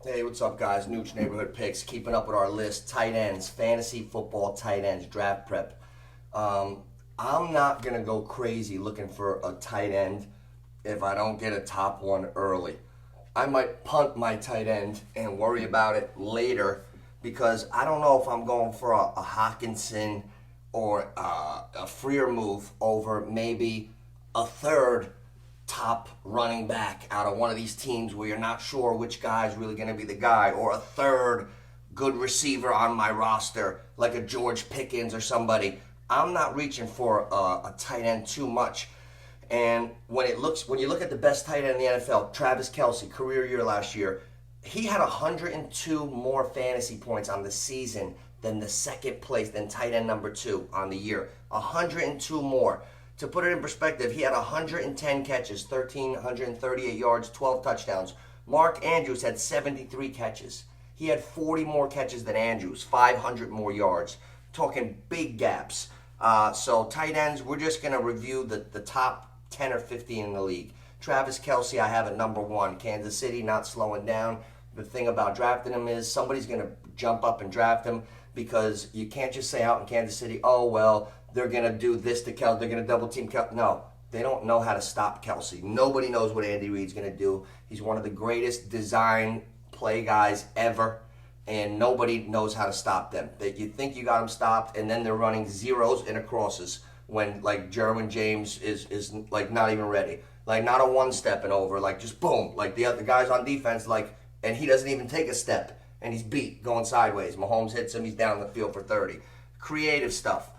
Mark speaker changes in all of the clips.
Speaker 1: Hey, what's up, guys? Nooch Neighborhood Picks. Keeping up with our list. Tight ends, fantasy football tight ends, draft prep. Um, I'm not going to go crazy looking for a tight end if I don't get a top one early. I might punt my tight end and worry about it later because I don't know if I'm going for a Hawkinson or a freer move over maybe a third top running back out of one of these teams where you're not sure which guy is really going to be the guy, or a third good receiver on my roster like a George Pickens or somebody. I'm not reaching for a tight end too much. And when you look at the best tight end in the NFL, Travis Kelce, career year last year, he had 102 more fantasy points on the season than the second place, than tight end number two on the year. 102 more. To put it in perspective, he had 110 catches, 1,338 yards, 12 touchdowns. Mark Andrews had 73 catches. He had 40 more catches than Andrews, 500 more yards. Talking big gaps. So tight ends, we're just going to review the top 10 or 15 in the league. Travis Kelce, I have at number one. Kansas City, not slowing down. The thing about drafting him is somebody's going to jump up and draft him, because you can't just say out in Kansas City, oh, well, they're going to do this to Kelce, they're going to double team Kelce. No, they don't know how to stop Kelce. Nobody knows what Andy Reid's going to do. He's one of the greatest design play guys ever, and nobody knows how to stop them. That you think you got them stopped, and then they're running zeros and a crosses when, like, Jerwin James is like not even ready. Like, not a one-step and over, like just boom. Like the other guys on defense, like, and he doesn't even take a step, and he's beat going sideways. Mahomes hits him, he's down the field for 30. Creative stuff.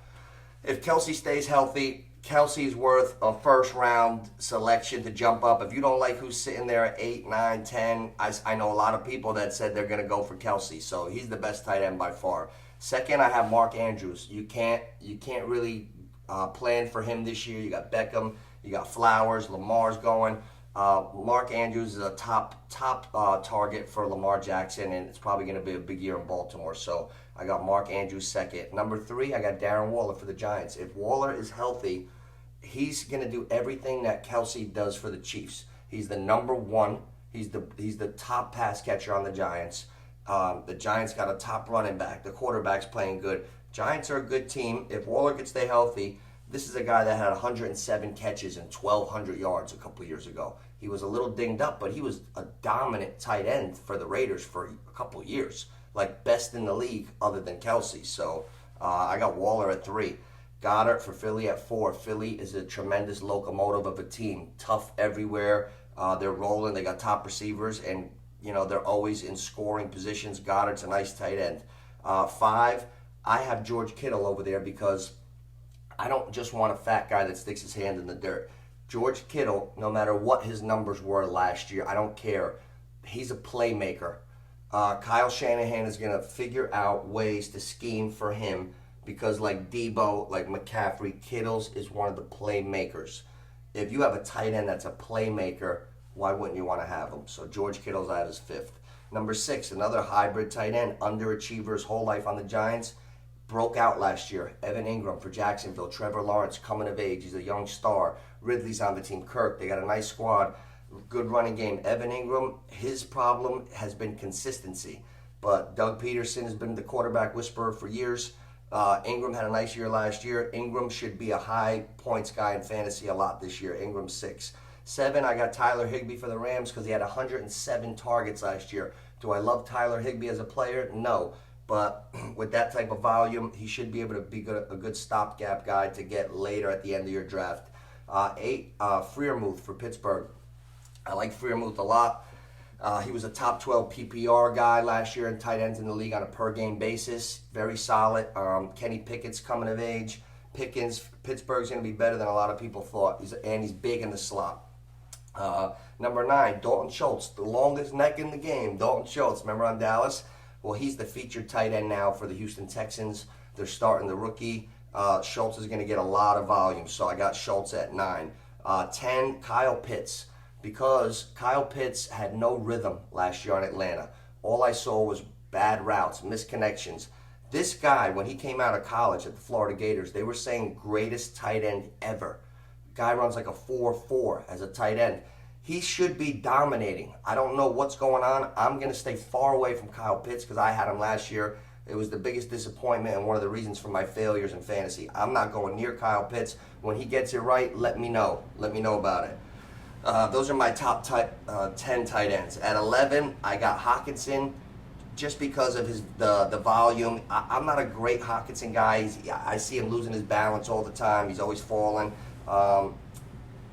Speaker 1: If Kelce stays healthy, Kelce's worth a first round selection to jump up. If you don't like who's sitting there at 8, 9, 10, I know a lot of people that said they're going to go for Kelce. So he's the best tight end by far. Second, I have Mark Andrews. You can't really plan for him this year. You got Beckham, you got Flowers, Lamar's going. Mark Andrews is a top target for Lamar Jackson, and it's probably going to be a big year in Baltimore. So I got Mark Andrews second. Number three, I got Darren Waller for the Giants. If Waller is healthy, he's going to do everything that Kelce does for the Chiefs. He's the number one. He's the top pass catcher on the Giants. The Giants got a top running back. The quarterback's playing good. Giants are a good team. If Waller could stay healthy, this is a guy that had 107 catches and 1,200 yards a couple years ago. He was a little dinged up, but he was a dominant tight end for the Raiders for a couple years. Like, best in the league other than Kelce. So I got Waller at 3. Goddard for Philly at 4. Philly is a tremendous locomotive of a team. Tough everywhere. They're rolling. They got top receivers, and they're always in scoring positions. Goddard's a nice tight end. 5, I have George Kittle over there because I don't just want a fat guy that sticks his hand in the dirt. George Kittle, no matter what his numbers were last year, I don't care. He's a playmaker. Kyle Shanahan is going to figure out ways to scheme for him because, like Debo, like McCaffrey, Kittles is one of the playmakers. If you have a tight end that's a playmaker, why wouldn't you want to have him? So George Kittle's at his 5th. Number 6, another hybrid tight end, underachiever his whole life on the Giants. Broke out last year. Evan Ingram for Jacksonville. Trevor Lawrence coming of age. He's a young star. Ridley's on the team. Kirk. They got a nice squad. Good running game. Evan Ingram, his problem has been consistency. But Doug Peterson has been the quarterback whisperer for years. Ingram had a nice year last year. Ingram should be a high points guy in fantasy a lot this year. Ingram 6. 7, I got Tyler Higbee for the Rams because he had 107 targets last year. Do I love Tyler Higbee as a player? No. But with that type of volume, he should be able to be a good stopgap guy to get later at the end of your draft. 8, Freiermuth for Pittsburgh. I like Freiermuth a lot. He was a top 12 PPR guy last year in tight ends in the league on a per-game basis. Very solid. Kenny Pickett's coming of age. Pittsburgh's going to be better than a lot of people thought. He's big in the slot. Number 9, Dalton Schultz, the longest neck in the game. Dalton Schultz, remember on Dallas? Well, he's the featured tight end now for the Houston Texans. They're starting the rookie. Schultz is going to get a lot of volume, so I got Schultz at 9. 10, Kyle Pitts, because Kyle Pitts had no rhythm last year in Atlanta. All I saw was bad routes, misconnections. This guy, when he came out of college at the Florida Gators, they were saying greatest tight end ever. Guy runs like a 4.4 as a tight end. he should be dominating. I don't know what's going on. I'm going to stay far away from Kyle Pitts because I had him last year. It was the biggest disappointment and one of the reasons for my failures in fantasy. I'm not going near Kyle Pitts. When he gets it right, let me know. Let me know about it. Those are my top 10 tight ends. At 11, I got Hockenson just because of the volume. I'm not a great Hockenson guy. I see him losing his balance all the time. He's always falling.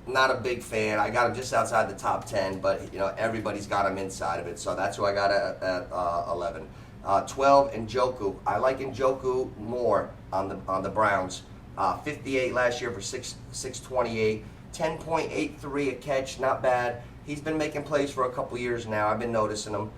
Speaker 1: Not a big fan. I got him just outside the top 10, but everybody's got him inside of it. So that's who I got at 11. 12, Njoku. I like Njoku more on the Browns. 58 last year for 628. 10.83 a catch, not bad. He's been making plays for a couple years now. I've been noticing him.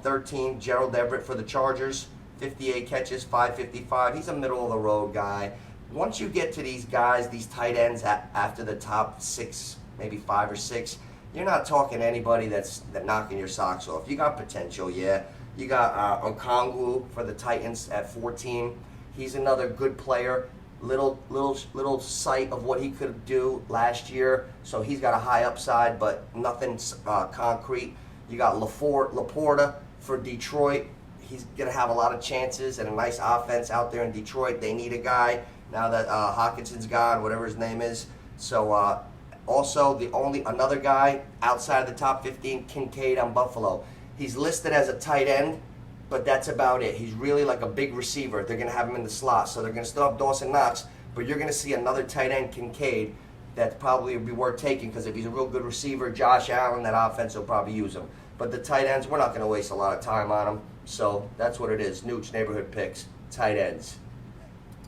Speaker 1: 13, Gerald Everett for the Chargers. 58 catches, 555. He's a middle-of-the-road guy. Once you get to these guys, these tight ends after the top 6, maybe 5 or 6, you're not talking to anybody that's knocking your socks off. You got potential, yeah. You got Okongwu for the Titans at 14. He's another good player. Little sight of what he could do last year. So he's got a high upside, but nothing concrete. You got Laporta for Detroit. He's going to have a lot of chances and a nice offense out there in Detroit. They need a guy now that Hawkinson's gone, whatever his name is. So also another guy outside of the top 15, Kincaid on Buffalo. He's listed as a tight end, but that's about it. He's really like a big receiver. They're going to have him in the slot, so they're going to still have Dawson Knox, but you're going to see another tight end, Kincaid, that probably would be worth taking because if he's a real good receiver, Josh Allen, that offense will probably use him. But the tight ends, we're not going to waste a lot of time on them. So that's what it is. Nooch Neighborhood Picks, tight ends.